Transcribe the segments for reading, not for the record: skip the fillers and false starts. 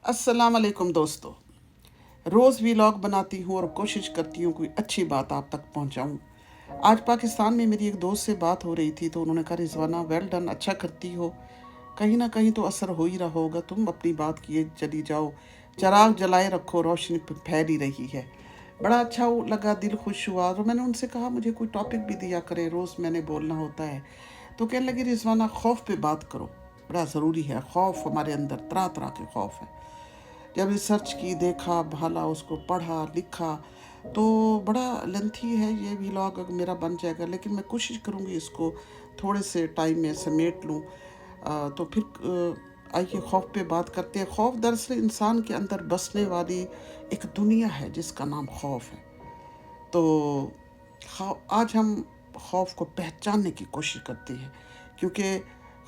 अस्सलाम वालेकुम दोस्तों। रोज़ व्लॉग बनाती हूँ और कोशिश करती हूँ कोई अच्छी बात आप तक पहुँचाऊँ। आज पाकिस्तान में मेरी एक दोस्त से बात हो रही थी तो उन्होंने कहा, रिजवाना वेल डन, अच्छा करती हो, कहीं ना कहीं तो असर हो ही रहा होगा, तुम अपनी बात किए चली जाओ, चिराग जलाए रखो, रोशनी फैल ही रही है। बड़ा अच्छा लगा, दिल खुश हुआ। तो मैंने उनसे कहा मुझे कोई टॉपिक भी दिया करें, रोज़ मैंने बोलना होता है। तो कहने लगी, रिजवाना खौफ पे बात करो, बड़ा ज़रूरी है। खौफ हमारे अंदर तरह तरह के खौफ है। जब रिसर्च की, देखा भाला, उसको पढ़ा लिखा, तो बड़ा लेंथी है ये व्लॉग, अगर मेरा बन जाएगा, लेकिन मैं कोशिश करूँगी इसको थोड़े से टाइम में समेट लूँ। तो फिर आइए खौफ पे बात करते हैं। खौफ दरअसल इंसान के अंदर बसने वाली एक दुनिया है जिसका नाम खौफ है। तो आज हम खौफ को पहचानने की कोशिश करते हैं, क्योंकि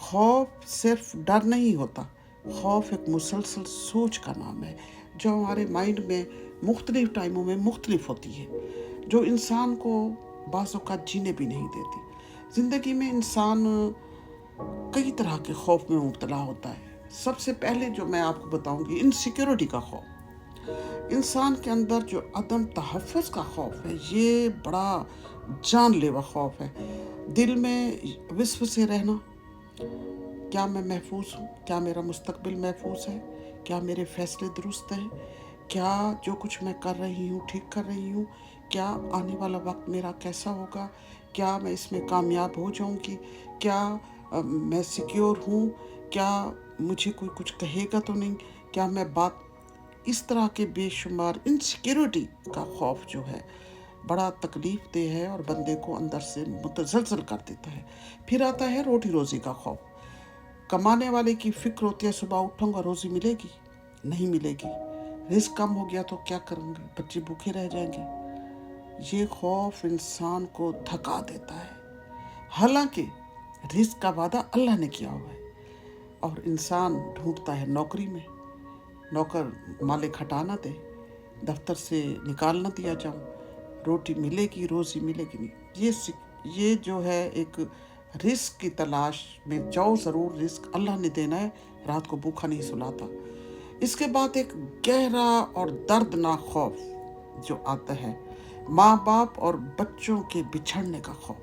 खौफ सिर्फ डर नहीं होता। खौफ एक मुसलसल सोच का नाम है जो हमारे माइंड में मुख्तलिफ टाइमों में मुख्तलिफ होती है, जो इंसान को बाज़ औक़ात जीने भी नहीं देती। ज़िंदगी में इंसान कई तरह के खौफ में मुब्तला होता है। सबसे पहले जो मैं आपको बताऊंगी, इनसिक्योरिटी का खौफ। इंसान के अंदर जो अदम तहफ़्फ़ुज़ का खौफ है, ये बड़ा जानलेवा खौफ है। दिल में विस्व से रहना, क्या मैं महफूज हूँ, क्या मेरा मुस्तकबिल महफूज है, क्या मेरे फैसले दुरुस्त हैं, क्या जो कुछ मैं कर रही हूँ ठीक कर रही हूँ, क्या आने वाला वक्त मेरा कैसा होगा, क्या मैं इसमें कामयाब हो जाऊँगी, क्या मैं सिक्योर हूँ, क्या मुझे कोई कुछ कहेगा तो नहीं, क्या मैं बात, इस तरह के बेशुमार इनसिक्योरिटी का खौफ जो है बड़ा तकलीफ देह है और बंदे को अंदर से मुतज़लज़ल कर देता है। फिर आता है रोटी रोज़ी का खौफ। कमाने वाले की फिक्र होती है, सुबह उठूंगा रोज़ी मिलेगी, नहीं मिलेगी, रिस्क कम हो गया तो क्या करूँगी, बच्चे भूखे रह जाएंगे। ये खौफ इंसान को थका देता है। हालांकि रिस्क का वादा अल्लाह ने किया हुआ है और इंसान ढूंढता है नौकरी में, नौकर मालिक हटा ना दे, दफ्तर से निकाल ना दिया जाऊं, रोटी मिलेगी, रोज़ी मिलेगी नहीं। ये जो है एक रिस्क की तलाश में जाओ ज़रूर, रिस्क अल्लाह ने देना है, रात को भूखा नहीं सुलाता। इसके बाद एक गहरा और दर्दनाक खौफ जो आता है, माँ बाप और बच्चों के बिछड़ने का खौफ।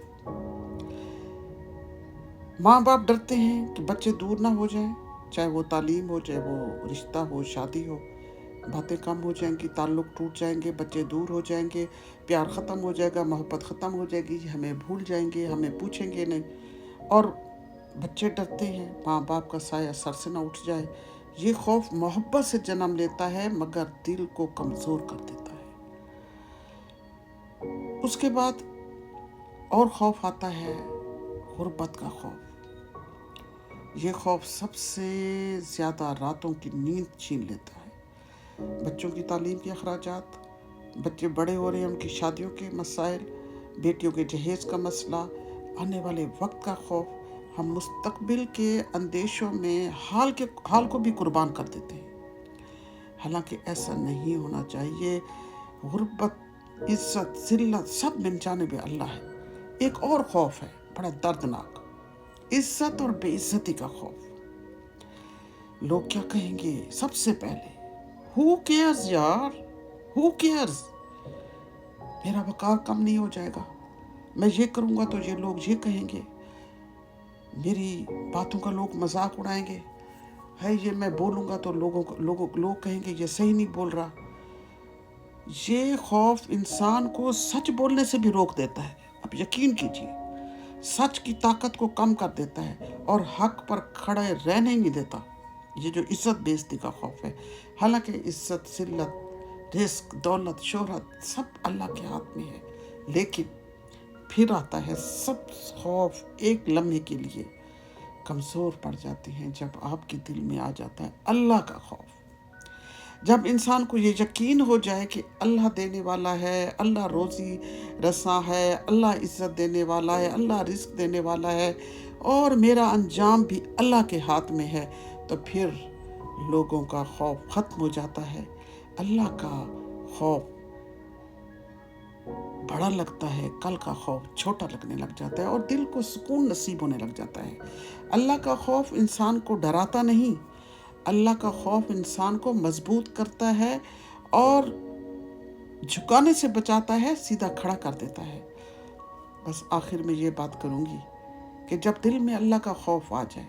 माँ बाप डरते हैं कि बच्चे दूर ना हो जाएं, चाहे वो तालीम हो, चाहे वो रिश्ता हो, शादी हो, बातें कम हो जाएंगी, ताल्लुक़ टूट जाएंगे, बच्चे दूर हो जाएंगे, प्यार ख़त्म हो जाएगा, मोहब्बत ख़त्म हो जाएगी, हमें भूल जाएंगे, हमें पूछेंगे नहीं। और बच्चे डरते हैं माँ बाप का साया सर से ना उठ जाए। ये खौफ मोहब्बत से जन्म लेता है मगर दिल को कमज़ोर कर देता है। उसके बाद और खौफ आता है गुर्बत का खौफ। ये खौफ सबसे ज़्यादा रातों की नींद छीन लेता है। बच्चों की तालीम के अखराजात, बच्चे बड़े हो रहे हैं, उनकी शादियों के मसाइल, बेटियों के जहेज़ का मसला, आने वाले वक्त का खौफ। हम मुस्तकबिल के अंदेशों में हाल को भी कुर्बान कर देते हैं। हालांकि ऐसा नहीं होना चाहिए। गुर्बत, इज़्ज़त, ज़िल्लत सब मिल जानिब अल्लाह है। एक और खौफ है बड़ा दर्दनाक, इज़्ज़त और बेइज्जती का खौफ। लोग क्या कहेंगे सबसे पहले, हु केयर्स यार, हु केयर्स, मेरा वक़ार कम नहीं हो जाएगा, मैं ये करूँगा तो ये लोग ये कहेंगे, मेरी बातों का लोग मजाक उड़ाएंगे, है ये मैं बोलूँगा तो लोग कहेंगे ये सही नहीं बोल रहा। ये खौफ इंसान को सच बोलने से भी रोक देता है। अब यकीन कीजिए, सच की ताकत को कम कर देता है और हक पर खड़े रहने नहीं देता। ये जो इज़्ज़त बेइज्जती का खौफ है, हालांकि इज़्ज़त, ज़िल्लत, रिस्क, दौलत, शोहरत सब अल्लाह के हाथ में है, लेकिन फिर आता है सब खौफ एक लम्हे के लिए कमज़ोर पड़ जाते हैं जब आपके दिल में आ जाता है अल्लाह का खौफ। जब इंसान को ये यकीन हो जाए कि अल्लाह देने वाला है, अल्लाह रोज़ी रसा है, अल्लाह इज़्ज़त देने वाला है, अल्लाह रिस्क देने वाला है और मेरा अंजाम भी अल्लाह के हाथ में है, तो फिर लोगों का खौफ ख़त्म हो जाता है। अल्लाह का खौफ बड़ा लगता है, कल का खौफ छोटा लगने लग जाता है और दिल को सुकून नसीब होने लग जाता है। अल्लाह का खौफ इंसान को डराता नहीं अल्लाह का खौफ इंसान को मजबूत करता है और झुकाने से बचाता है, सीधा खड़ा कर देता है। बस आखिर में ये बात करूँगी कि जब दिल में अल्लाह का खौफ आ जाए,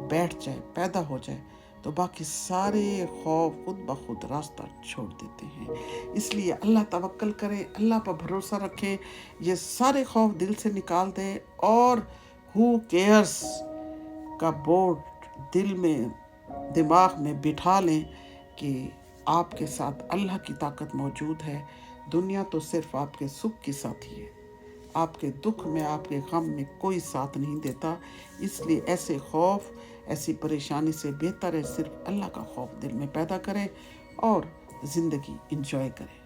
बैठ जाए, पैदा हो जाए, तो बाकी सारे खौफ खुद ब खुद रास्ता छोड़ देते हैं। इसलिए अल्लाह तवक्कल करें, अल्लाह पर भरोसा रखें, ये सारे खौफ दिल से निकाल दें और हु केयर्स का बोर्ड दिल में, दिमाग में बिठा लें कि आपके साथ अल्लाह की ताकत मौजूद है। दुनिया तो सिर्फ आपके सुख की साथी है, आपके दुख में, आपके गम में कोई साथ नहीं देता। इसलिए ऐसे खौफ, ऐसी परेशानी से बेहतर है सिर्फ अल्लाह का खौफ दिल में पैदा करें और ज़िंदगी इंजॉय करें।